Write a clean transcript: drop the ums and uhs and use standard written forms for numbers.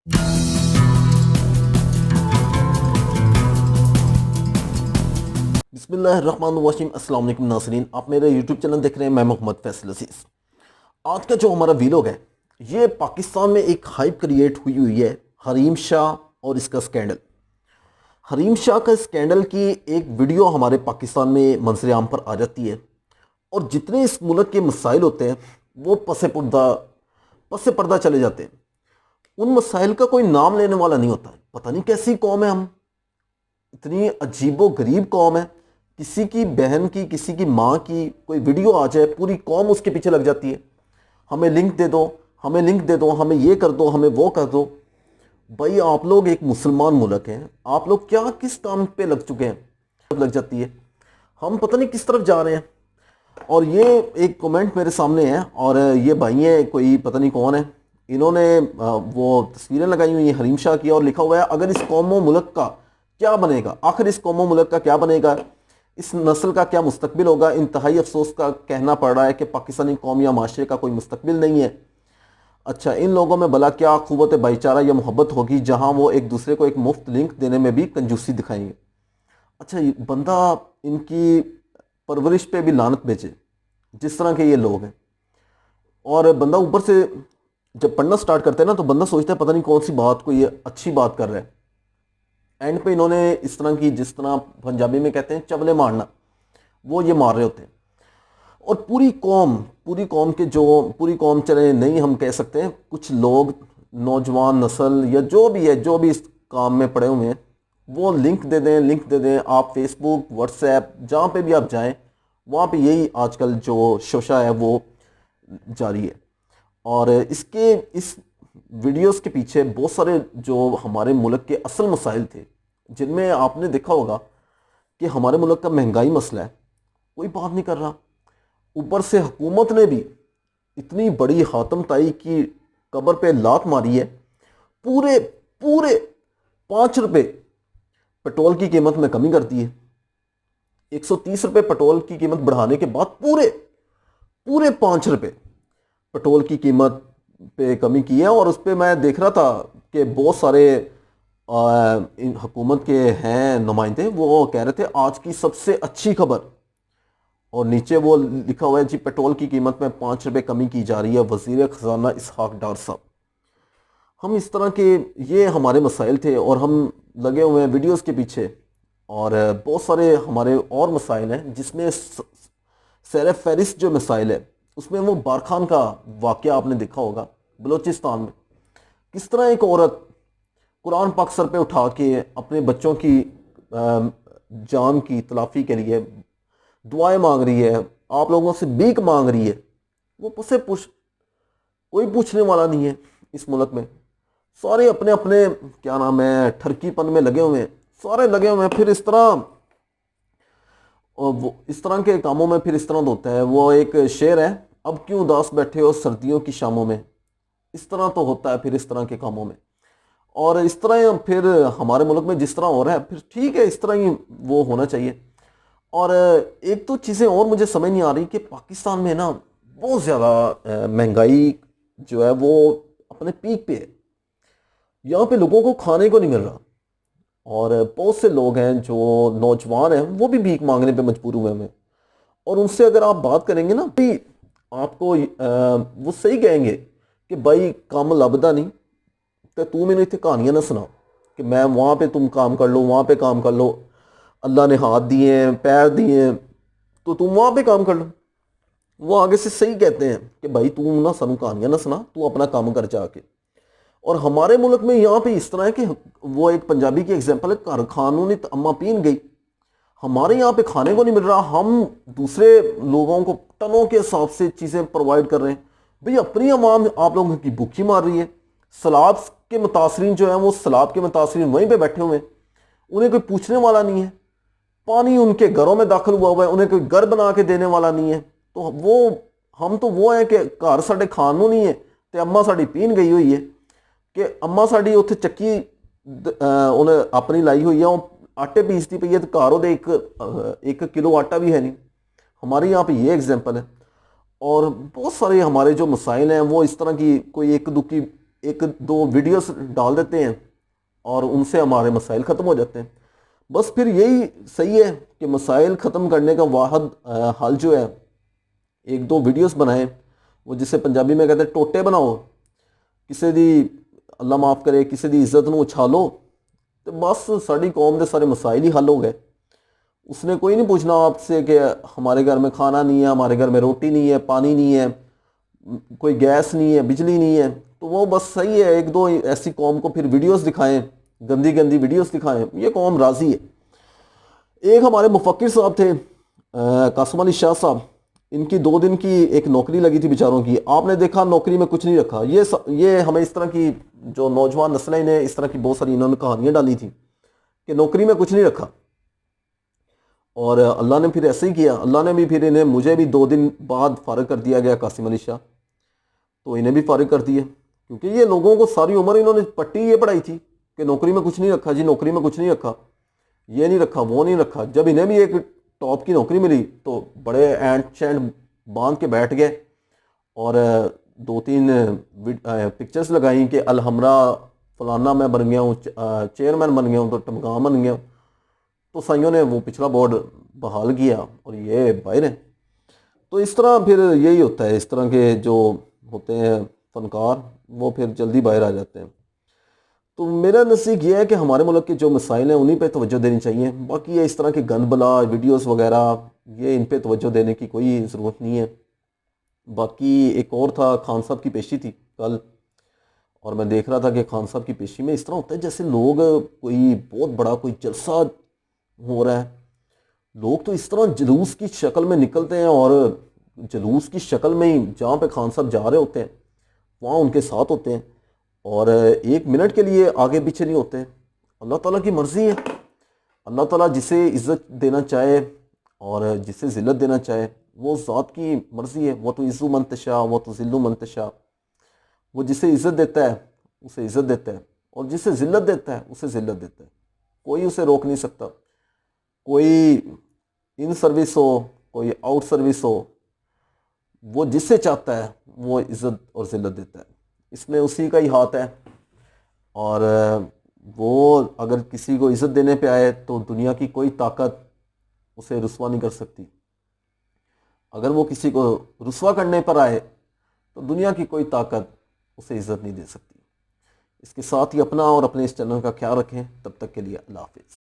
बिस्मिल्लाहिर्रहमानिर्रहीम। अस्सलाम वालेकुम नाज़रीन, आप मेरा यूट्यूब चैनल देख रहे हैं। मैं मोहम्मद फैसल अज़ीज़। आज का जो हमारा वीलॉग है, ये पाकिस्तान में एक हाइप क्रिएट हुई है हरीम शाह और इसका स्कैंडल। हरीम शाह का स्कैंडल की एक वीडियो हमारे पाकिस्तान में मंजर आम पर आ जाती है, और जितने इस मुल्क के मसाइल होते हैं वो पस पर्दा चले जाते हैं। उन मसाइल का कोई नाम लेने वाला नहीं होता है। पता नहीं कैसी कौम है हम, इतनी अजीबो गरीब कौम है। किसी की बहन की, किसी की माँ की कोई वीडियो आ जाए, पूरी कौम उसके पीछे लग जाती है। हमें लिंक दे दो, हमें लिंक दे दो, हमें ये कर दो, हमें वो कर दो। भाई आप लोग एक मुसलमान मुल्क हैं, आप लोग क्या किस काम पे लग चुके हैं? लग जाती है। हम पता नहीं किस तरफ जा रहे हैं। और ये एक कमेंट मेरे सामने है, और ये भाई हैं, कोई पता नहीं कौन है, इन्होंने वो तस्वीरें लगाई हुई हैं हरीम शाह की, और लिखा हुआ है अगर इस कौमो मुल्क का क्या बनेगा, आखिर इस कौमो मुल्क का क्या बनेगा, इस नस्ल का क्या मुस्तकबिल होगा। इंतहाई अफसोस का कहना पड़ रहा है कि पाकिस्तानी कौम या माशरे का कोई मुस्तकबिल नहीं है। अच्छा, इन लोगों में भला क्या क़ुव्वत भाईचारा या मोहब्बत होगी जहां वो एक दूसरे को एक मुफ्त लिंक देने में भी कंजूसी दिखाएंगे। अच्छा, ये बंदा इनकी परवरिश पे भी लानत भेजे, जिस तरह के ये लोग हैं। और बंदा ऊपर से जब पढ़ना स्टार्ट करते हैं ना, तो बंदा सोचता है पता नहीं कौन सी बात को ये अच्छी बात कर रहा है। एंड पे इन्होंने इस तरह की, जिस तरह पंजाबी में कहते हैं चवले मारना, वो ये मार रहे होते हैं। और पूरी कौम चले नहीं हम कह सकते हैं, कुछ लोग, नौजवान नस्ल या जो भी है, जो भी इस काम में पड़े हुए हैं, वो लिंक दे दें। आप फेसबुक, व्हाट्सएप, जहाँ पे भी आप जाएं, वहाँ पे यही आजकल जो शोशा है वो जारी है। और इस वीडियोस के पीछे बहुत सारे जो हमारे मुल्क के असल मसाइल थे, जिनमें आपने देखा होगा कि हमारे मुल्क का महंगाई मसला है, कोई बात नहीं कर रहा। ऊपर से हुकूमत ने भी इतनी बड़ी हातम ताई की कब्र पे लात मारी है। पूरे पूरे 5 रुपए पेट्रोल की कीमत में कमी कर दी है। 130 रुपए पेट्रोल की कीमत बढ़ाने के बाद पूरे पूरे 5 रुपए पेट्रोल की कीमत पे कमी की है। और उस पर मैं देख रहा था कि बहुत सारे इन हुकूमत के हैं नुमाइंदे, वो कह रहे थे आज की सबसे अच्छी खबर, और नीचे वो लिखा हुआ है जी पेट्रोल की कीमत में 5 रुपए कमी की जा रही है, वजीर खजाना इसहाक डार साहब। हम इस तरह के, ये हमारे मसाइल थे और हम लगे हुए हैं वीडियोस के पीछे। और बहुत सारे हमारे और मसाइल हैं, जिसमें सैर फहरिस्त जो मसाइल है, उसमें वो बारखान का वाक़या आपने देखा होगा बलूचिस्तान में। किस तरह एक औरत कुरान पाक सर पे उठा के अपने बच्चों की जान की तलाफ़ी के लिए दुआएं मांग रही है, आप लोगों से भीख मांग रही है। वो कोई पूछने वाला नहीं है इस मुल्क में। सारे अपने अपने क्या नाम है ठरकीपन में लगे हुए हैं, सारे लगे हुए हैं। फिर इस तरह, और वो इस तरह के कामों में फिर इस तरह होता है। वो एक शेर है, अब क्यों उदास बैठे हो सर्दियों की शामों में। इस तरह तो होता है फिर इस तरह के कामों में। और इस तरह फिर हमारे मुल्क में जिस तरह हो रहा है, फिर ठीक है, इस तरह ही वो होना चाहिए। और एक तो चीज़ें और मुझे समझ नहीं आ रही कि पाकिस्तान में ना बहुत ज़्यादा महंगाई जो है वो अपने पीक पे है। यहाँ पे लोगों को खाने को नहीं मिल रहा, और बहुत से लोग हैं जो नौजवान हैं वो भी भीख मांगने पे मजबूर हुए हैं। और उनसे अगर आप बात करेंगे ना भाई, आपको वो सही कहेंगे कि भाई काम लभदा नहीं, तो तू मैंने इतने कहानियां ना सुना कि मैं वहाँ पे तुम काम कर लो, वहाँ पे काम कर लो, अल्लाह ने हाथ दिए हैं, पैर दिए हैं, तो तुम वहाँ पे काम कर लो। वो आगे से सही कहते हैं कि भाई तू ना सानू कहानियां ना सुना, तू अपना काम कर जाके। और हमारे मुल्क में यहाँ पे इस तरह है कि वो एक पंजाबी की एग्जांपल है, घर खानू नहीं तो अम्मा पीन गई। हमारे यहाँ पे खाने को नहीं मिल रहा, हम दूसरे लोगों को टनों के हिसाब से चीज़ें प्रोवाइड कर रहे हैं। भाई अपनी अवाम आप लोगों की भूखी मार रही है। सैलाब के मुतासरीन जो है, वो सैलाब के मुतासरीन वहीं पे बैठे हुए हैं, उन्हें कोई पूछने वाला नहीं है। पानी उनके घरों में दाखिल हुआ है, उन्हें कोई घर बना के देने वाला नहीं है। तो वो हम तो वो है कि घर साढ़े खान नूं नहीं है तो अम्मा साड़ी पीन गई हुई है, कि अम्मा साड़ी उत्थे चक्की उन्हें अपनी लाई हुई है, वो आटे पीसती पई है, तो घर ਉਹਦੇ एक किलो आटा भी है नहीं। हमारे यहाँ पे ये एग्जाम्पल है। और बहुत सारे हमारे जो मसाइल हैं वो इस तरह की, कोई एक दुखी ایک دو ویڈیوز ڈال دیتے ہیں اور ان سے ہمارے مسائل ختم ہو جاتے ہیں. بس پھر یہی صحیح ہے کہ مسائل ختم کرنے کا واحد حل جو ہے ایک دو ویڈیوز بنائیں, وہ جسے پنجابی میں کہتے ہیں ٹوٹے بناؤ, کسی دی اللہ معاف کرے کسی دی عزت نو اچھالو, تو بس ساری قوم دے سارے مسائل ہی حل ہو گئے. اس نے کوئی نہیں پوچھنا آپ سے کہ ہمارے گھر میں کھانا نہیں ہے, ہمارے گھر میں روٹی نہیں ہے, پانی نہیں ہے, کوئی گیس نہیں ہے, بجلی نہیں ہے. تو وہ بس صحیح ہے ایک دو ایسی قوم کو پھر ویڈیوز دکھائیں, گندی گندی ویڈیوز دکھائیں, یہ قوم راضی ہے. ایک ہمارے مفکر صاحب تھے قاسم علی شاہ صاحب, ان کی 2 دن کی ایک نوکری لگی تھی بیچاروں کی. آپ نے دیکھا نوکری میں کچھ نہیں رکھا. یہ ہمیں اس طرح کی جو نوجوان نسلیں نے اس طرح کی بہت ساری انہوں نے کہانیاں ڈالی تھیں کہ نوکری میں کچھ نہیں رکھا, اور اللہ نے پھر ایسے ہی کیا. اللہ نے بھی پھر انہیں, مجھے بھی 2 دن بعد فارغ کر دیا گیا قاسم علی شاہ, تو انہیں بھی فارغ کر دیے, کیونکہ یہ لوگوں کو ساری عمر انہوں نے پٹی یہ پڑھائی تھی کہ نوکری میں کچھ نہیں رکھا جی, نوکری میں کچھ نہیں رکھا, یہ نہیں رکھا, وہ نہیں رکھا. جب انہیں بھی ایک ٹاپ کی نوکری ملی تو بڑے اینٹ شینٹ باندھ کے بیٹھ گئے اور 2-3 پکچرز لگائیں کہ الحمرہ فلانا میں بن گیا ہوں, چیئرمین بن گیا ہوں, تو ٹمکام بن گیا ہوں. تو سائیوں نے وہ پچھلا بورڈ بحال کیا اور یہ باہر ہیں. تو اس طرح پھر یہی ہوتا ہے, اس طرح کے جو ہوتے ہیں فنکار وہ پھر جلدی باہر آ جاتے ہیں. تو میرا نزدیک یہ ہے کہ ہمارے ملک کے جو مسائل ہیں انہیں پہ توجہ دینی چاہیے. باقی یہ اس طرح کے گند بلا ویڈیوز وغیرہ یہ ان پہ توجہ دینے کی کوئی ضرورت نہیں ہے. باقی ایک اور تھا, خان صاحب کی پیشی تھی کل, اور میں دیکھ رہا تھا کہ خان صاحب کی پیشی میں اس طرح ہوتا ہے جیسے لوگ کوئی بہت بڑا کوئی جلسہ ہو رہا ہے. لوگ تو اس طرح جلوس کی شکل میں نکلتے ہیں, اور جلوس کی شکل میں ہی جہاں پہ خان صاحب جا رہے ہوتے ہیں وہاں ان کے ساتھ ہوتے ہیں, اور 1 منٹ کے لیے آگے پیچھے نہیں ہوتے. اللہ تعالیٰ کی مرضی ہے. اللہ تعالیٰ جسے عزت دینا چاہے اور جسے ذلت دینا چاہے وہ ذات کی مرضی ہے. وہ تو عزو منتشا وہ تو ذلو منتشا. وہ جسے عزت دیتا ہے اسے عزت دیتا ہے, اور جسے ذلت دیتا ہے اسے ذلت دیتا ہے. کوئی اسے روک نہیں سکتا. کوئی ان سروس ہو, کوئی آؤٹ سروس ہو, وہ جس سے چاہتا ہے وہ عزت اور ذلت دیتا ہے. اس میں اسی کا ہی ہاتھ ہے, اور وہ اگر کسی کو عزت دینے پہ آئے تو دنیا کی کوئی طاقت اسے رسوا نہیں کر سکتی. اگر وہ کسی کو رسوا کرنے پر آئے تو دنیا کی کوئی طاقت اسے عزت نہیں دے سکتی. اس کے ساتھ ہی اپنا اور اپنے اس چینل کا خیال رکھیں. تب تک کے لیے اللہ حافظ.